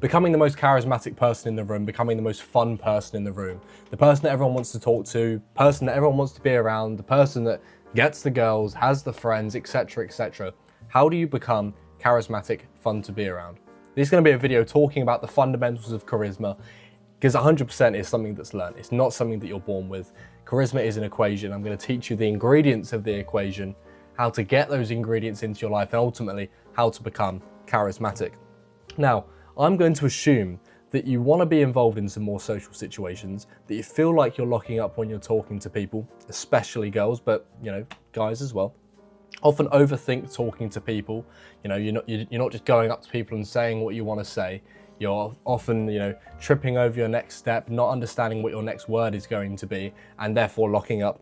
Becoming the most charismatic person in the room, becoming the most fun person in the room, the person that everyone wants to talk to, person that everyone wants to be around, the person that gets the girls, has the friends, etc., etc. How do you become charismatic, fun to be around? This is going to be a video talking about the fundamentals of charisma, because 100% is something that's learned. It's not something that you're born with. Charisma is an equation. I'm going to teach you the ingredients of the equation, how to get those ingredients into your life, and ultimately how to become charismatic. Now, I'm going to assume that you want to be involved in some more social situations, that you feel like you're locking up when you're talking to people, especially girls, but guys as well. Often overthink talking to people. You're not just going up to people and saying what you want to say. You're often, tripping over your next step, not understanding what your next word is going to be, and therefore locking up,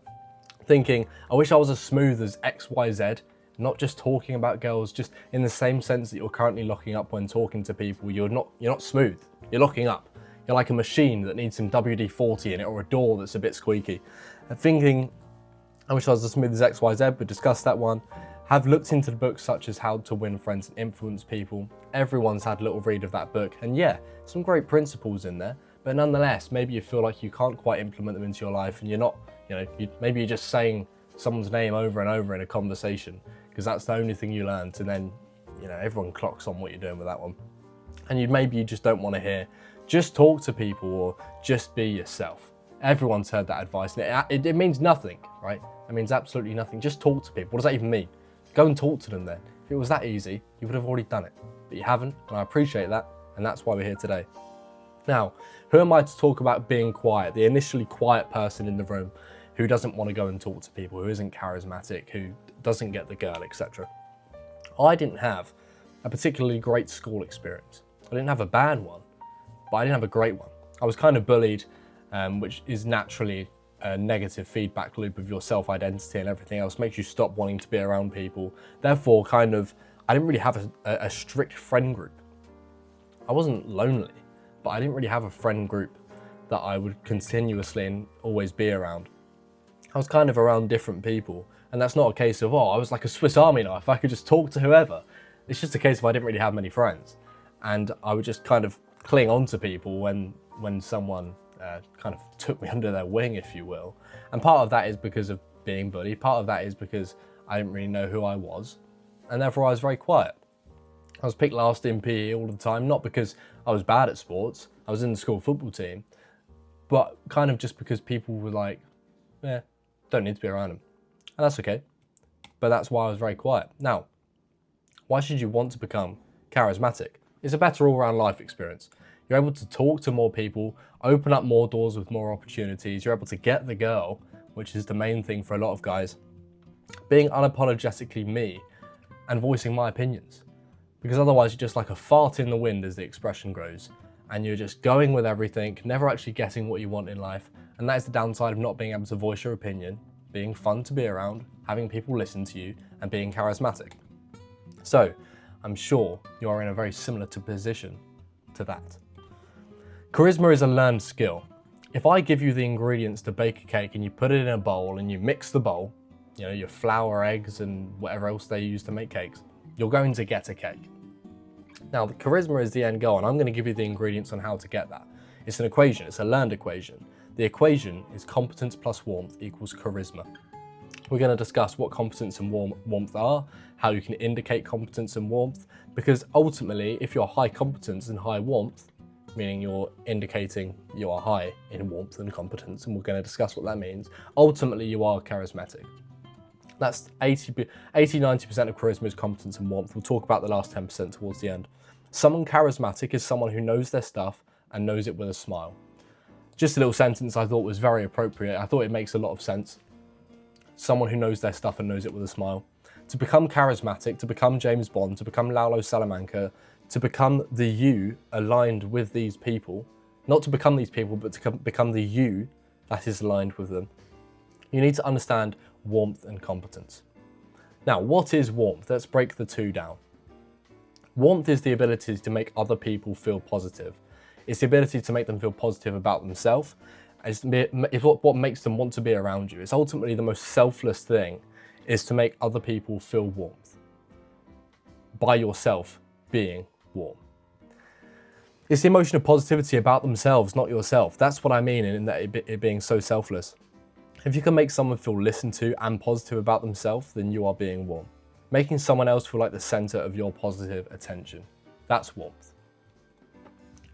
thinking, I wish I was as smooth as X, Y, Z. Not just talking about girls, just in the same sense that you're currently locking up when talking to people. You're not smooth. You're locking up. You're like a machine that needs some WD-40 in it, or a door that's a bit squeaky. And thinking, I wish I was as smooth as X, Y, Z, but discuss that one. Have looked into the books such as How to Win Friends and Influence People. Everyone's had a little read of that book, and yeah, some great principles in there, but nonetheless, maybe you feel like you can't quite implement them into your life, and you're not, maybe you're just saying someone's name over and over in a conversation, because that's the only thing you learned, and then, everyone clocks on what you're doing with that one. And maybe you just don't want to hear, just talk to people or just be yourself. Everyone's heard that advice, and it means nothing, right? It means absolutely nothing. Just talk to people. What does that even mean? Go and talk to them then. If it was that easy, you would have already done it. But you haven't, and I appreciate that, and that's why we're here today. Now, who am I to talk about being quiet, the initially quiet person in the room who doesn't want to go and talk to people, who isn't charismatic, who doesn't get the girl, etc. I didn't have a particularly great school experience. I didn't have a bad one, but I didn't have a great one. I was kind of bullied, which is naturally a negative feedback loop of your self-identity and everything else, makes you stop wanting to be around people. Therefore, I didn't really have a strict friend group. I wasn't lonely, but I didn't really have a friend group that I would continuously and always be around. I was kind of around different people, and that's not a case of, I was like a Swiss Army knife, I could just talk to whoever. It's just a case of I didn't really have many friends, and I would just kind of cling on to people when someone kind of took me under their wing, if you will. And part of that is because of being bullied, part of that is because I didn't really know who I was, and therefore I was very quiet. I was picked last in PE all the time, not because I was bad at sports, I was in the school football team, but kind of just because people were like, don't need to be around them. And that's okay, but that's why I was very quiet. Now, why should you want to become charismatic? It's a better all-round life experience. You're able to talk to more people, open up more doors with more opportunities. You're able to get the girl, which is the main thing for a lot of guys. Being unapologetically me and voicing my opinions. Because otherwise you're just like a fart in the wind, as the expression goes, and you're just going with everything, never actually getting what you want in life. And that is the downside of not being able to voice your opinion, being fun to be around, having people listen to you, and being charismatic. So, I'm sure you are in a very similar position to that. Charisma is a learned skill. If I give you the ingredients to bake a cake and you put it in a bowl and you mix the bowl, your flour, eggs, and whatever else they use to make cakes, you're going to get a cake. Now, the charisma is the end goal, and I'm going to give you the ingredients on how to get that. It's an equation, it's a learned equation. The equation is competence plus warmth equals charisma. We're going to discuss what competence and warmth are, how you can indicate competence and warmth, because ultimately, if you're high competence and high warmth, meaning you're indicating you are high in warmth and competence, and we're going to discuss what that means, ultimately you are charismatic. That's 80-90% of charisma is competence and warmth. We'll talk about the last 10% towards the end. Someone charismatic is someone who knows their stuff and knows it with a smile. Just a little sentence I thought was very appropriate. I thought it makes a lot of sense. Someone who knows their stuff and knows it with a smile. To become charismatic, to become James Bond, to become Lalo Salamanca, to become the you aligned with these people, not to become these people, but to become the you that is aligned with them, you need to understand warmth and competence. Now, what is warmth? Let's break the two down. Warmth is the ability to make other people feel positive. It's the ability to make them feel positive about themselves. It's what makes them want to be around you. It's ultimately the most selfless thing, is to make other people feel warmth by yourself being warm. It's the emotion of positivity about themselves, not yourself. That's what I mean in that it being so selfless. If you can make someone feel listened to and positive about themselves, then you are being warm. Making someone else feel like the center of your positive attention. That's warmth.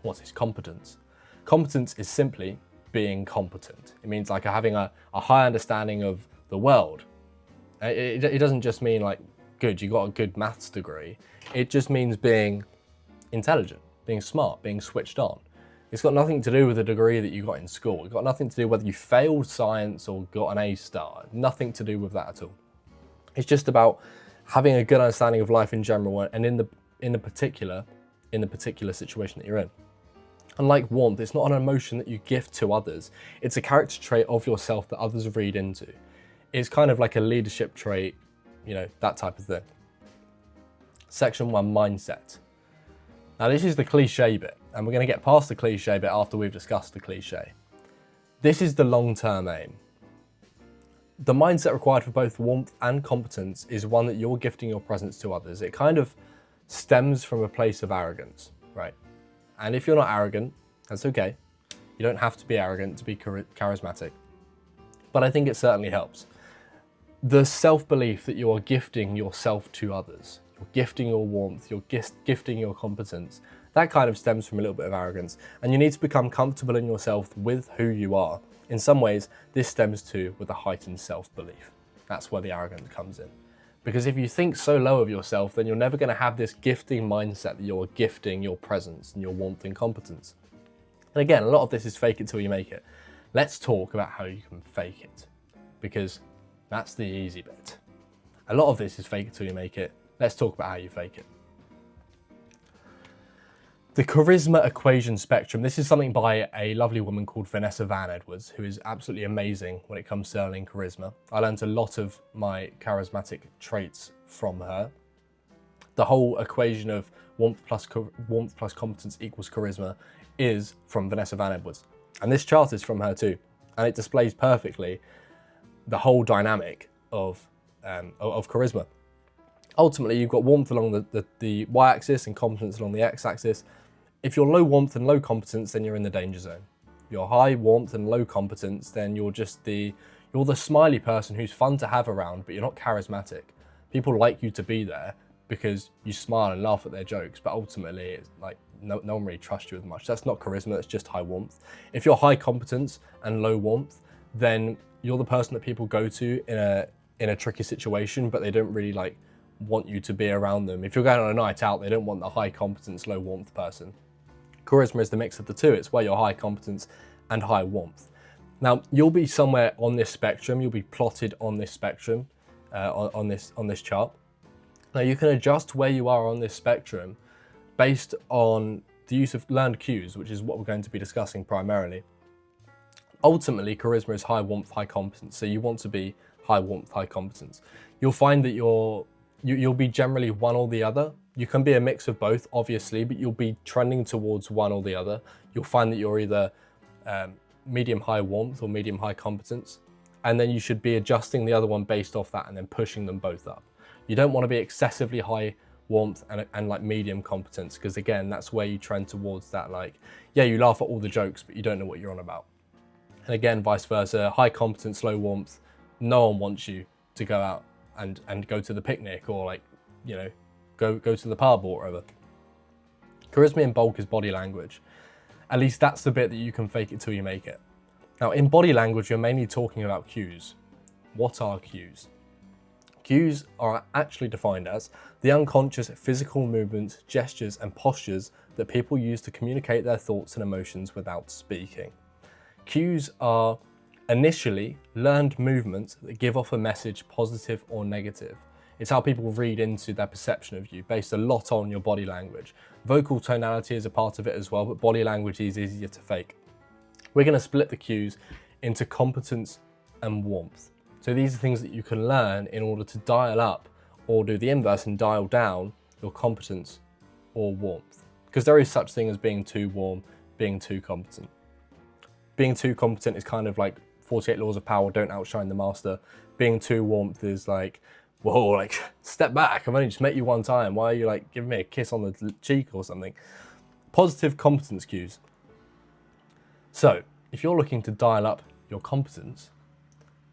What is competence? Competence is simply being competent. It means like having a high understanding of the world. It doesn't just mean like, good, you got a good maths degree. It just means being intelligent, being smart, being switched on. It's got nothing to do with the degree that you got in school. It's got nothing to do whether you failed science or got an A star. Nothing to do with that at all. It's just about having a good understanding of life in general and in the particular situation that you're in. Unlike warmth, it's not an emotion that you gift to others. It's a character trait of yourself that others read into. It's kind of like a leadership trait, you know, that type of thing. Section 1, mindset. Now this is the cliche bit, and we're going to get past the cliche bit after we've discussed the cliche. This is the long-term aim. The mindset required for both warmth and competence is one that you're gifting your presence to others. It kind of stems from a place of arrogance, right? And if you're not arrogant, that's okay. You don't have to be arrogant to be charismatic. But I think it certainly helps. The self-belief that you are gifting yourself to others, you're gifting your warmth, you're gifting your competence, that kind of stems from a little bit of arrogance. And you need to become comfortable in yourself with who you are. In some ways, this stems too with a heightened self-belief. That's where the arrogance comes in. Because if you think so low of yourself, then you're never going to have this gifting mindset that you're gifting your presence and your warmth and competence. And again, a lot of this is fake it till you make it. Let's talk about how you can fake it, because that's the easy bit. A lot of this is fake it till you make it. Let's talk about how you fake it. The charisma equation spectrum. This is something by a lovely woman called Vanessa Van Edwards, who is absolutely amazing when it comes to learning charisma. I learned a lot of my charismatic traits from her. The whole equation of warmth plus competence equals charisma is from Vanessa Van Edwards. And this chart is from her too. And it displays perfectly the whole dynamic of charisma. Ultimately, you've got warmth along the y-axis and competence along the x-axis. If you're low warmth and low competence, then you're in the danger zone. If you're high warmth and low competence, then you're the smiley person who's fun to have around, but you're not charismatic. People like you to be there because you smile and laugh at their jokes, but ultimately it's like no one really trusts you as much. That's not charisma, that's just high warmth. If you're high competence and low warmth, then you're the person that people go to in a tricky situation, but they don't really like want you to be around them. If you're going on a night out, they don't want the high competence, low warmth person. Charisma is the mix of the two. It's where you're high competence and high warmth. Now, you'll be somewhere on this spectrum. You'll be plotted on this spectrum, on this chart. Now, you can adjust where you are on this spectrum based on the use of learned cues, which is what we're going to be discussing primarily. Ultimately, charisma is high warmth, high competence. So you want to be high warmth, high competence. You'll find that you'll be generally one or the other. You can be a mix of both, obviously, but you'll be trending towards one or the other. You'll find that you're either medium high warmth or medium high competence, and then you should be adjusting the other one based off that and then pushing them both up. You don't want to be excessively high warmth and like medium competence, because again, that's where you trend towards that, like, yeah, you laugh at all the jokes, but you don't know what you're on about. And again, vice versa, high competence, low warmth, no one wants you to go out and go to the picnic or like, you know, go to the pub or whatever. Charisma in bulk is body language. At least that's the bit that you can fake it till you make it. Now, in body language, you're mainly talking about cues. What are cues? Cues are actually defined as the unconscious physical movements, gestures, and postures that people use to communicate their thoughts and emotions without speaking. Cues are initially learned movements that give off a message, positive or negative. It's how people read into their perception of you, based a lot on your body language. Vocal tonality is a part of it as well, but body language is easier to fake. We're going to split the cues into competence and warmth. So these are things that you can learn in order to dial up or do the inverse and dial down your competence or warmth. Because there is such thing as being too warm, being too competent. Being too competent is kind of like 48 laws of power, don't outshine the master. Being too warmth is like, whoa, like, step back, I've only just met you one time. Why are you like giving me a kiss on the cheek or something? Positive competence cues. So if you're looking to dial up your competence,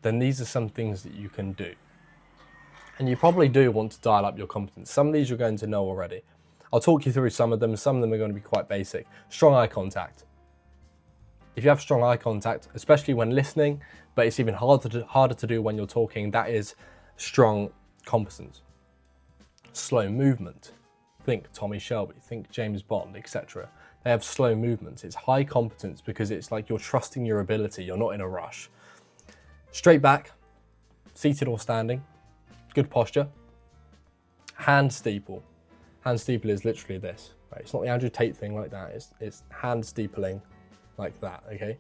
then these are some things that you can do. And you probably do want to dial up your competence. Some of these you're going to know already. I'll talk you through some of them. Some of them are going to be quite basic. Strong eye contact. If you have strong eye contact, especially when listening, but it's even harder to do when you're talking, that is strong competence. Slow movement. Think Tommy Shelby, think James Bond, etc. They have slow movements. It's high competence because it's like you're trusting your ability. You're not in a rush. Straight back, seated or standing, good posture. Hand steeple. Hand steeple is literally this. Right? It's not the Andrew Tate thing like that. It's hand steepling like that, okay?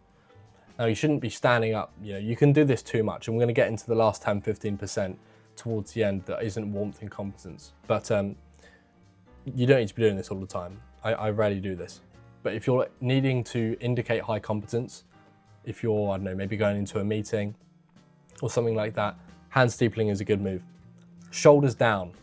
Now you shouldn't be standing up. You can do this too much. And we're gonna get into the last 10, 15% towards the end that isn't warmth and competence. But you don't need to be doing this all the time. I rarely do this. But if you're needing to indicate high competence, if you're, I don't know, maybe going into a meeting or something like that, hand steepling is a good move. Shoulders down.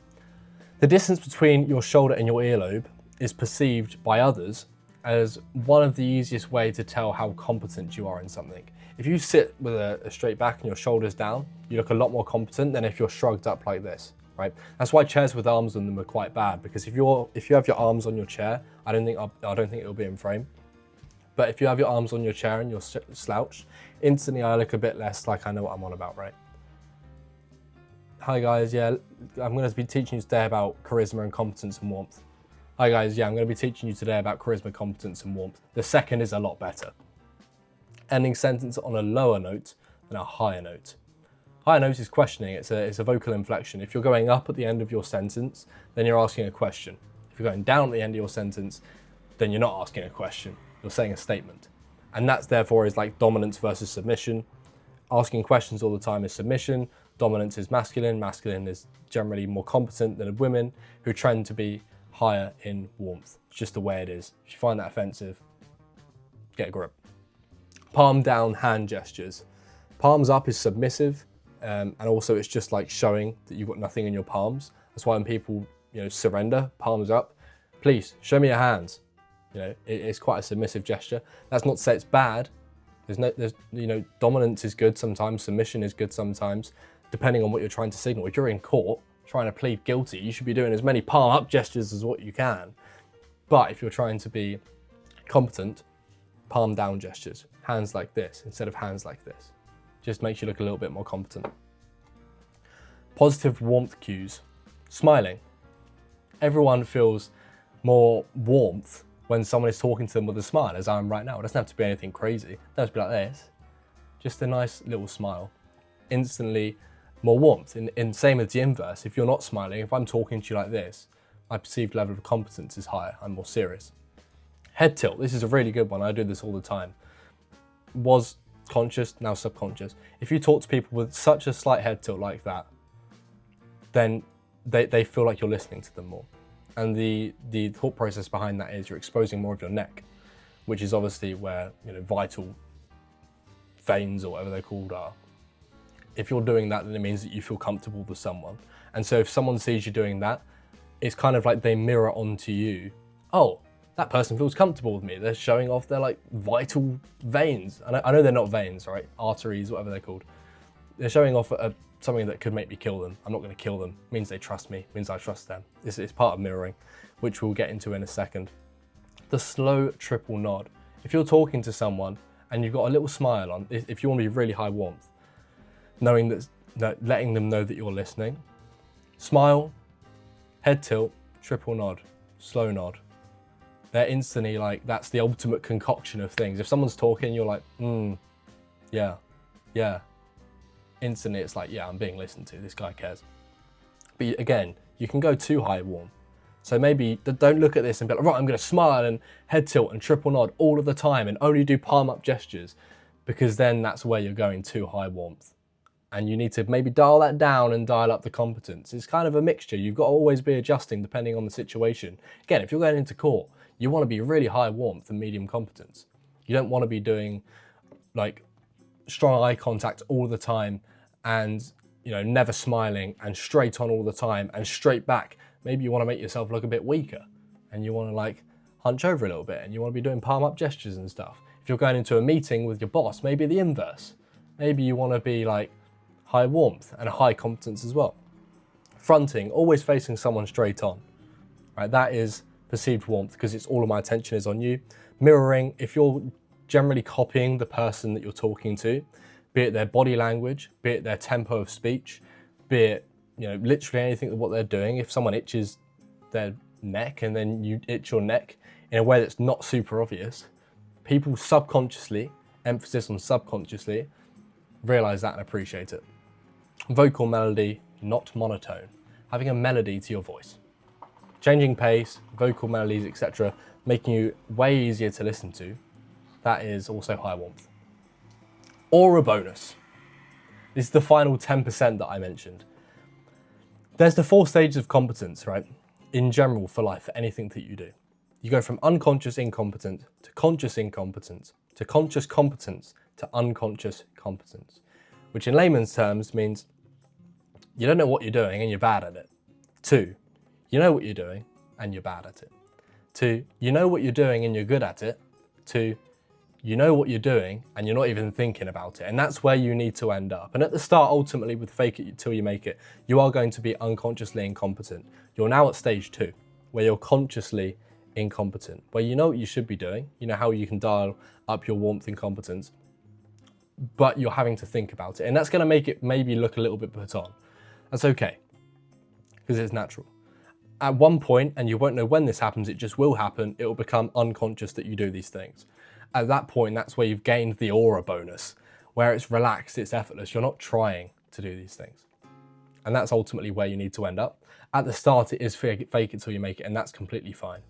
The distance between your shoulder and your earlobe is perceived by others as one of the easiest way to tell how competent you are in something. If you sit with a straight back and your shoulders down, you look a lot more competent than if you're shrugged up like this, right? That's why chairs with arms on them are quite bad, because if you have your arms on your chair, I don't think it'll be in frame. But if you have your arms on your chair and you're slouched, instantly I look a bit less like I know what I'm on about, right? Hi guys, yeah, I'm going to be teaching you today about charisma and competence and warmth. Hi guys, yeah, I'm going to be teaching you today about charisma, competence and warmth. The second is a lot better. Ending sentence on a lower note than a higher note. Higher note is questioning, it's a vocal inflection. If you're going up at the end of your sentence, then you're asking a question. If you're going down at the end of your sentence, then you're not asking a question, you're saying a statement. And that's therefore is like dominance versus submission. Asking questions all the time is submission. Dominance is masculine. Masculine is generally more competent than women who trend to be higher in warmth. It's just the way it is. If you find that offensive, get a grip. Palm down hand gestures. Palms up is submissive, and also it's just like showing that you've got nothing in your palms. That's why when people surrender, palms up, please show me your hands. It's quite a submissive gesture. That's not to say it's bad. Dominance is good sometimes. Submission is good sometimes, depending on what you're trying to signal. If you're in court trying to plead guilty, you should be doing as many palm up gestures as what you can. But if you're trying to be competent, palm down gestures, hands like this instead of hands like this. Just makes you look a little bit more competent. Positive warmth cues. Smiling. Everyone feels more warmth when someone is talking to them with a smile, as I am right now. It doesn't have to be anything crazy. It doesn't have to be like this. Just a nice little smile. Instantly more warmth. In same with the inverse. If you're not smiling, if I'm talking to you like this, my perceived level of competence is higher. I'm more serious. Head tilt. This is a really good one. I do this all the time. Was conscious, now subconscious. If you talk to people with such a slight head tilt like that, then they feel like you're listening to them more. And the thought process behind that is you're exposing more of your neck, which is obviously where vital veins or whatever they're called are. If you're doing that, then it means that you feel comfortable with someone. And so if someone sees you doing that, it's kind of like they mirror onto you. Oh, that person feels comfortable with me. They're showing off their vital veins. And I know they're not veins, right? Arteries, whatever they're called. They're showing off something that could make me kill them. I'm not going to kill them. It means they trust me. It means I trust them. It's part of mirroring, which we'll get into in a second. The slow triple nod. If you're talking to someone and you've got a little smile on, if you want to be really high warmth, knowing that letting them know that you're listening. Smile, head tilt, triple nod, slow nod. They're instantly that's the ultimate concoction of things. If someone's talking, you're like, yeah. Instantly it's like, yeah, I'm being listened to, this guy cares. But again, you can go too high warm. So maybe don't look at this and be like, right, I'm gonna smile and head tilt and triple nod all of the time and only do palm up gestures, because then that's where you're going too high warmth. And you need to maybe dial that down and dial up the competence. It's kind of a mixture. You've got to always be adjusting depending on the situation. Again, if you're going into court, you want to be really high warmth and medium competence. You don't want to be doing strong eye contact all the time and never smiling and straight on all the time and straight back. Maybe you want to make yourself look a bit weaker and you want to hunch over a little bit and you want to be doing palm up gestures and stuff. If you're going into a meeting with your boss, maybe the inverse. Maybe you want to be like high warmth and high competence as well. Fronting, always facing someone straight on, right? That is perceived warmth because it's all of my attention is on you. Mirroring, if you're generally copying the person that you're talking to, be it their body language, be it their tempo of speech, be it, literally anything what they're doing. If someone itches their neck and then you itch your neck in a way that's not super obvious, people subconsciously, emphasis on subconsciously, realize that and appreciate it. Vocal melody, not monotone. Having a melody to your voice. Changing pace, vocal melodies, etc., making you way easier to listen to. That is also high warmth. Aura bonus. This is the final 10% that I mentioned. There's the 4 stages of competence, right? In general for life, for anything that you do. You go from unconscious incompetent to conscious incompetence to conscious competence to unconscious competence, which in layman's terms means you don't know what you're doing and you're bad at it. 2, you know what you're doing and you're bad at it. 2, you know what you're doing and you're good at it. 2, you know what you're doing and you're not even thinking about it. And that's where you need to end up. And at the start, ultimately, with fake it till you make it, you are going to be unconsciously incompetent. You're now at stage 2, where you're consciously incompetent, where you know what you should be doing, you know how you can dial up your warmth and competence, but you're having to think about it. And that's going to make it maybe look a little bit put on. That's okay, because it's natural. At one point, and you won't know when this happens, it just will happen, it will become unconscious that you do these things. At that point, that's where you've gained the aura bonus, where it's relaxed, it's effortless, you're not trying to do these things. And that's ultimately where you need to end up. At the start, it is fake it till you make it, and that's completely fine.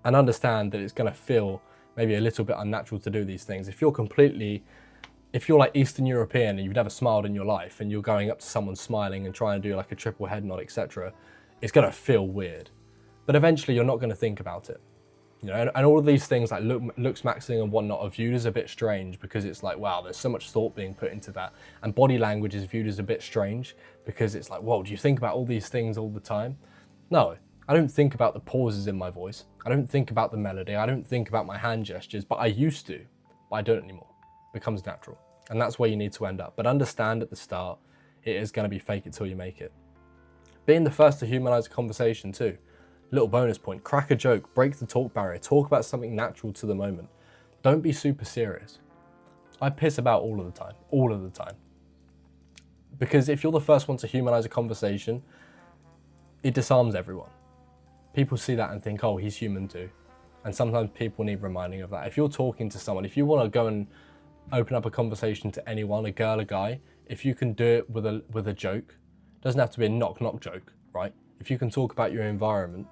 And understand that it's going to feel maybe a little bit unnatural to do these things. If you're like Eastern European and you've never smiled in your life and you're going up to someone smiling and trying to do like a triple head nod, etc., it's going to feel weird. But eventually you're not going to think about it. And all of these things like looks maxing and whatnot are viewed as a bit strange because it's like, wow, there's so much thought being put into that. And body language is viewed as a bit strange because it's like, whoa, do you think about all these things all the time? No, I don't think about the pauses in my voice. I don't think about the melody. I don't think about my hand gestures, but I used to, but I don't anymore. It becomes natural. And that's where you need to end up. But understand at the start, it is going to be fake it till you make it. Being the first to humanize a conversation too. Little bonus point, crack a joke, break the talk barrier, talk about something natural to the moment. Don't be super serious. I piss about all of the time. Because if you're the first one to humanize a conversation, it disarms everyone. People see that and think, oh, he's human too. And sometimes people need reminding of that. If you're talking to someone, if you want to go and open up a conversation to anyone, a girl, a guy, if you can do it with a joke, it doesn't have to be a knock-knock joke, right? If you can talk about your environment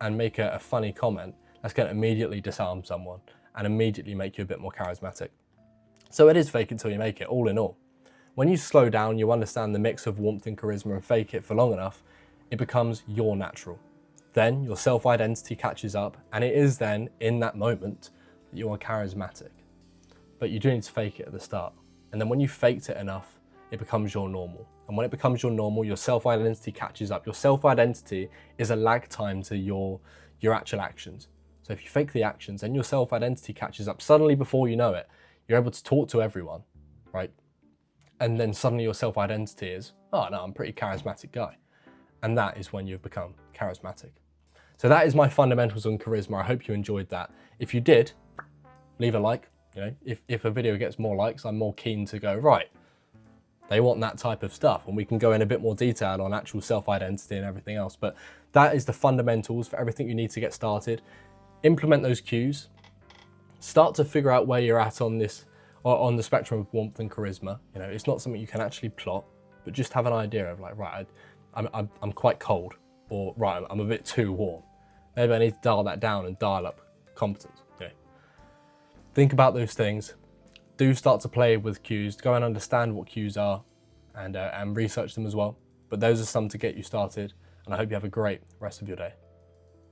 and make a funny comment, that's going to immediately disarm someone and immediately make you a bit more charismatic. So it is fake it till you make it, all in all. When you slow down, you understand the mix of warmth and charisma and fake it for long enough, it becomes your natural. Then your self-identity catches up, and it is then, in that moment, that you are charismatic. But you do need to fake it at the start. And then when you faked it enough, it becomes your normal. And when it becomes your normal, your self-identity catches up. Your self-identity is a lag time to your actual actions. So if you fake the actions, then your self-identity catches up. Suddenly, before you know it, you're able to talk to everyone, right? And then suddenly your self-identity is, oh no, I'm a pretty charismatic guy. And that is when you've become charismatic. So that is my fundamentals on charisma. I hope you enjoyed that. If you did, leave a like. If a video gets more likes, I'm more keen to go, right, they want that type of stuff, and we can go in a bit more detail on actual self-identity and everything else. But that is the fundamentals for everything you need to get started. Implement those cues. Start to figure out where you're at on this, or on the spectrum of warmth and charisma. It's not something you can actually plot, but just have an idea of like, right, I'm quite cold, or right, I'm a bit too warm. Maybe I need to dial that down and dial up competence. Think about those things. Do start to play with cues. Go and understand what cues are, and research them as well. But those are some to get you started, and I hope you have a great rest of your day.